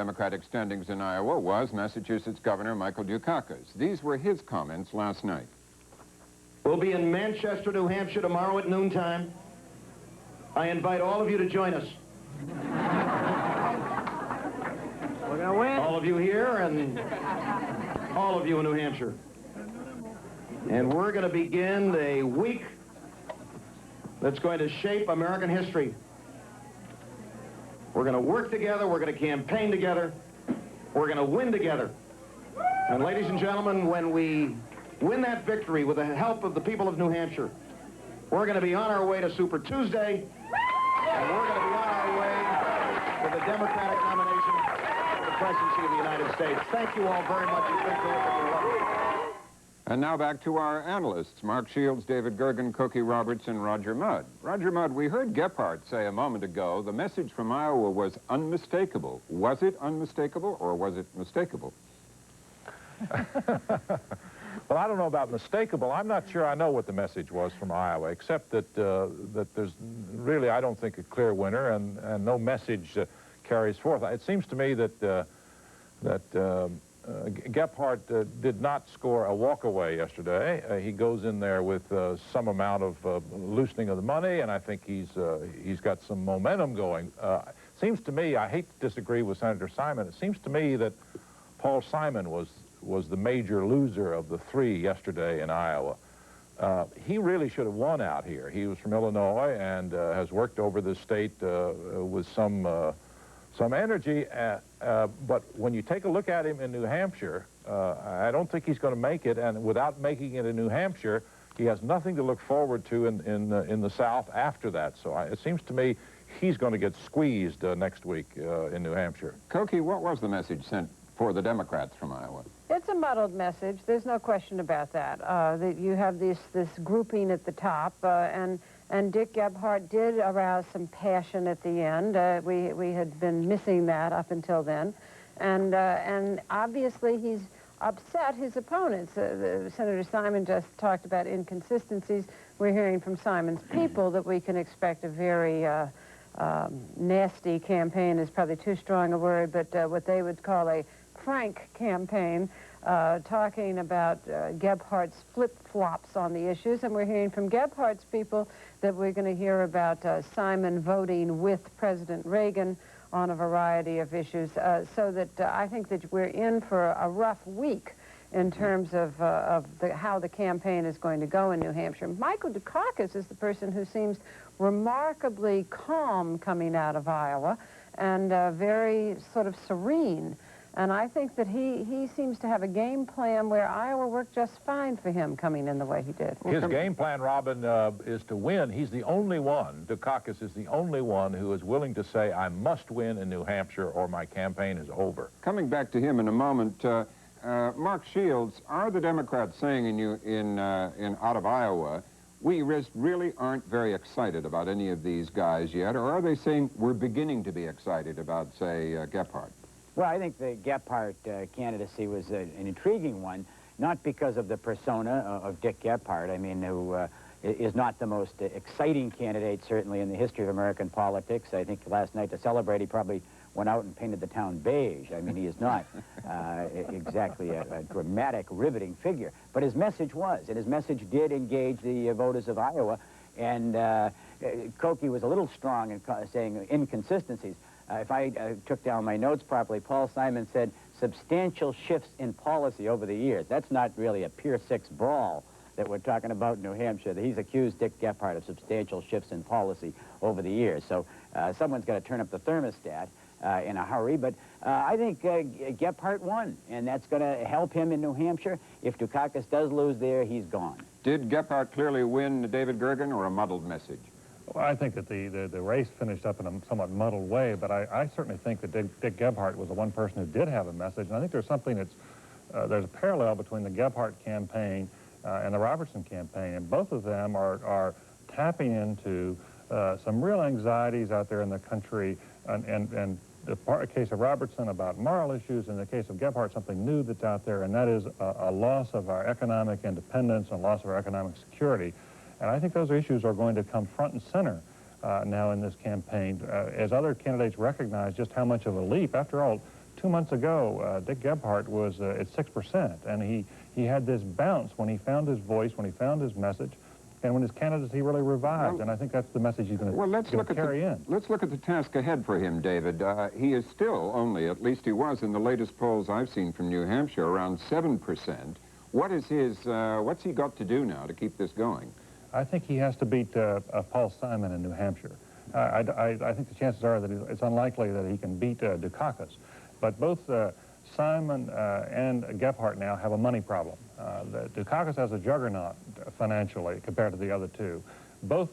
Democratic standings in Iowa was Massachusetts Governor Michael Dukakis. These were his comments last night. We'll be in Manchester, New Hampshire tomorrow at noontime. I invite all of you to join us. We're going to win. All of you here and all of you in New Hampshire. And we're going to begin a week that's going to shape American history. We're going to work together. We're going to campaign together. We're going to win together. And ladies and gentlemen, when we win that victory with the help of the people of New Hampshire, we're going to be on our way to Super Tuesday, and we're going to be on our way to the Democratic nomination for the presidency of the United States. Thank you all very much. You've been terrific. And now back to our analysts, Mark Shields, David Gergen, Cookie Roberts, and Roger Mudd. Roger Mudd, we heard Gephardt say a moment ago the message from Iowa was unmistakable. Was it unmistakable, or was it mistakable? Well, I don't know about mistakable. I'm not sure I know what the message was from Iowa, except that that there's really, I don't think, a clear winner, and no message carries forth. It seems to me that Gephardt did not score a walk-away yesterday. He goes in there with some amount of loosening of the money, and I think he's got some momentum going. Seems to me, I hate to disagree with Senator Simon, it seems to me that Paul Simon was the major loser of the three yesterday in Iowa. He really should have won out here. He was from Illinois and has worked over the state with some energy, but when you take a look at him in New Hampshire, I don't think he's going to make it, and without making it in New Hampshire, he has nothing to look forward to in the South after that. So it seems to me he's going to get squeezed next week in New Hampshire. Cookie, what was the message sent for the Democrats from Iowa? It's a muddled message. There's no question about that. That you have this grouping at the top, and Dick Gephardt did arouse some passion at the end. We had been missing that up until then, and obviously he's upset his opponents. Senator Simon just talked about inconsistencies. We're hearing from Simon's people that we can expect a very nasty campaign is probably too strong a word, but what they would call a frank campaign, talking about Gephardt's flip-flops on the issues, and we're hearing from Gephardt's people that we're going to hear about Simon voting with President Reagan on a variety of issues, so that I think that we're in for a rough week in terms of how the campaign is going to go in New Hampshire. Michael Dukakis is the person who seems remarkably calm coming out of Iowa and very sort of serene. And I think that he seems to have a game plan where Iowa worked just fine for him coming in the way he did. His game plan, Robin, is to win. He's the only one, Dukakis is the only one who is willing to say, I must win in New Hampshire or my campaign is over. Coming back to him in a moment, Mark Shields, are the Democrats saying in out of Iowa, we really aren't very excited about any of these guys yet, or are they saying we're beginning to be excited about, say, Gephardt? Well, I think the Gephardt candidacy was an intriguing one, not because of the persona of Dick Gephardt, I mean, who is not the most exciting candidate, certainly, in the history of American politics. I think last night, to celebrate, he probably went out and painted the town beige. I mean, he is not exactly a dramatic, riveting figure. But his message was, and his message did engage the voters of Iowa, and Cookie was a little strong in saying inconsistencies. If I took down my notes properly, Paul Simon said substantial shifts in policy over the years. That's not really a Pier 6 brawl that we're talking about in New Hampshire. He's accused Dick Gephardt of substantial shifts in policy over the years. So someone's got to turn up the thermostat in a hurry. But I think Gephardt won, and that's going to help him in New Hampshire. If Dukakis does lose there, he's gone. Did Gephardt clearly win, David Gergen, or a muddled message? Well, I think that the race finished up in a somewhat muddled way, but I certainly think that Dick Gephardt was the one person who did have a message, and I think there's something that's, there's a parallel between the Gephardt campaign and the Robertson campaign, and both of them are tapping into some real anxieties out there in the country, and the case of Robertson about moral issues, in the case of Gephardt, something new that's out there, and that is a loss of our economic independence and loss of our economic security. And I think those issues are going to come front and center now in this campaign, as other candidates recognize just how much of a leap. After all, 2 months ago, Dick Gebhardt was at 6%, and he had this bounce when he found his voice, when he found his message, and when his candidacy really revived, and I think that's the message he's going to carry in. Let's look at the task ahead for him, David. He is still only, at least he was in the latest polls I've seen from New Hampshire, around 7%. What's he got to do now to keep this going? I think he has to beat Paul Simon in New Hampshire. I think the chances are that it's unlikely that he can beat Caucus, but both Simon and Gebhardt now have a money problem. The Caucus has a juggernaut financially compared to the other two. Both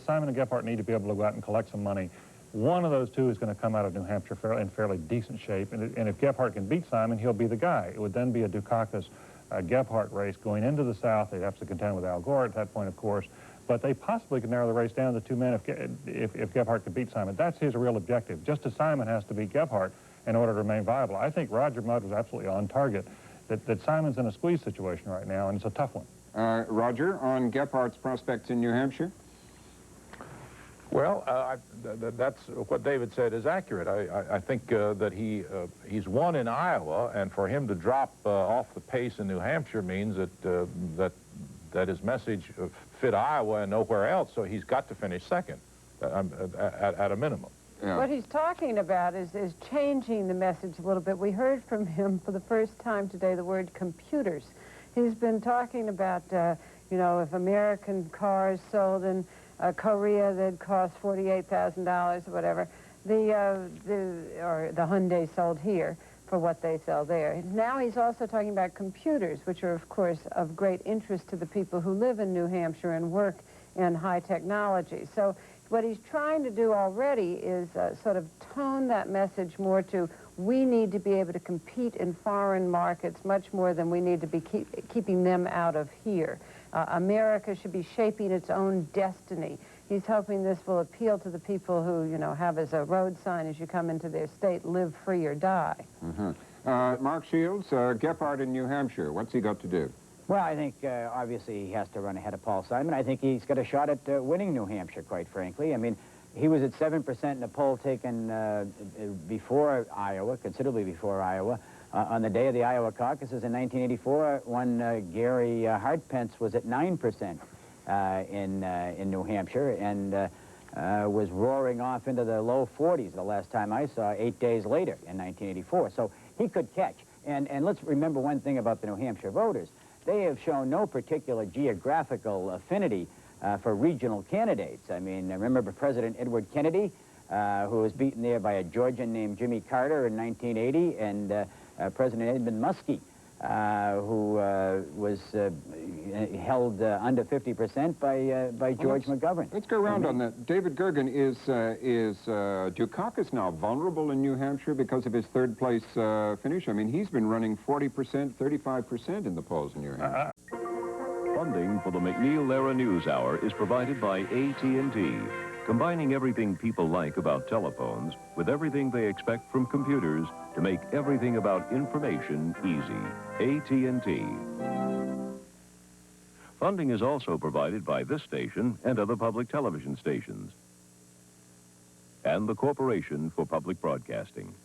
Simon and Gebhardt need to be able to go out and collect some money. One of those two is going to come out of New Hampshire in fairly decent shape, and if Gebhardt can beat Simon, he'll be the guy. It would then be a Dukakis-Gebhardt race going into the South. They'd have to contend with Al Gore at that point, of course, but they possibly could narrow the race down to 2 men if Gebhardt could beat Simon. That's his real objective. Just as Simon has to beat Gebhardt in order to remain viable. I think Roger Mudd was absolutely on target, that Simon's in a squeeze situation right now, and it's a tough one. Roger, on Gephardt's prospects in New Hampshire? Well, that's what David said is accurate. I think that he's won in Iowa, and for him to drop off the pace in New Hampshire means that his message fit Iowa and nowhere else, so he's got to finish second at a minimum. Yeah. What he's talking about is changing the message a little bit. We heard from him for the first time today the word computers. He's been talking about, you know, if American cars sold in Korea, they'd cost $48,000 or whatever. Or the Hyundai sold here for what they sell there. Now he's also talking about computers, which are, of course, of great interest to the people who live in New Hampshire and work in high technology. So what he's trying to do already is sort of tone that message more to, we need to be able to compete in foreign markets much more than we need to be keeping them out of here. America should be shaping its own destiny. He's hoping this will appeal to the people who, you know, have as a road sign as you come into their state, live free or die. Mark Shields, Gebhardt in New Hampshire, what's he got to do? Well, I think obviously he has to run ahead of Paul Simon. I think he's got a shot at winning New Hampshire, quite frankly. I mean, he was at 7% in a poll taken before Iowa, considerably before Iowa. On the day of the Iowa caucuses in 1984, one Gary Hartpence was at 9% in New Hampshire and was roaring off into the low 40s the last time I saw, 8 days later in 1984. So he could catch. And let's remember one thing about the New Hampshire voters. They have shown no particular geographical affinity for regional candidates. I mean, remember President Edward Kennedy, who was beaten there by a Georgian named Jimmy Carter in 1980, and President Edmund Muskie, who was held under 50% by George McGovern. Let's go around on that. David Gergen, is Dukakis now vulnerable in New Hampshire because of his third-place finish? I mean, he's been running 40%, 35% in the polls in New Hampshire. Funding for the MacNeil-Lehrer News Hour is provided by AT&T, combining everything people like about telephones with everything they expect from computers to make everything about information easy. AT&T. Funding is also provided by this station and other public television stations, and the Corporation for Public Broadcasting.